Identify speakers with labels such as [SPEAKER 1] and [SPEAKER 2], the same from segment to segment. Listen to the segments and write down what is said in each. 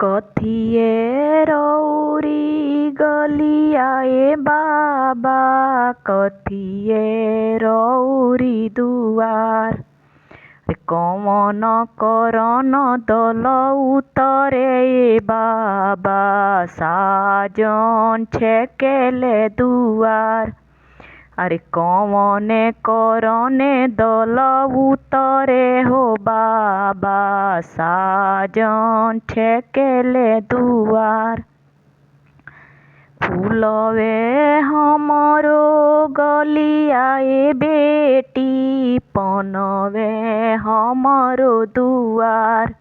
[SPEAKER 1] कथिए रौरी गलिया ए बाबा, कथिए रौरी दुआर। कौन करन दल उतरे ए बाबा, साजन छेकेले दुआर। अरे कौने करने दल उतरे हो बाबा, साजन छेकेले दुआर। फूलवे हमरो गलिया ए बेटी, पनवे हमरो दुआर।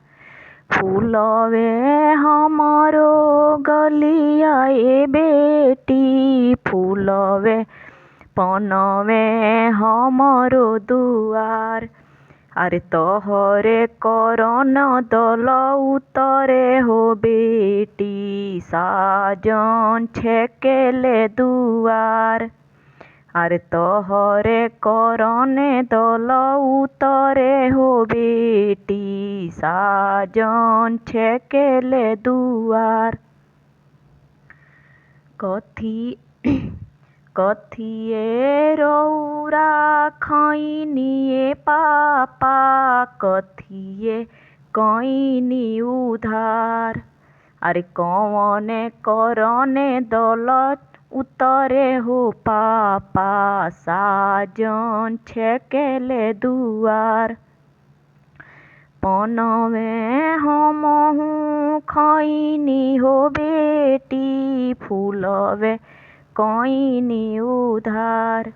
[SPEAKER 1] फूलवे हमरो गलिया ए बेटी, फूलवे पनवे हमरो दुआर। अरे तोहरे करन दल उतरे हो बेटी, साजन छेकेले दुआर। अरे तोहरे करने दल उतरे हो बेटी, साजन छेकेले दुआर। कथिए रौरा खैनी ए पापा, कथिए कैनी उधार। अरे कौने करने दल उतरे हो पापा, साजन छेकेले दुआर। पनवे हमहू खैनी हो बेटी, फूलवे कैनी उधार।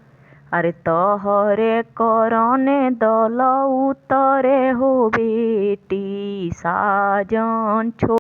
[SPEAKER 1] अरे तोहरे करने दल उतरे हो बेटी, साजन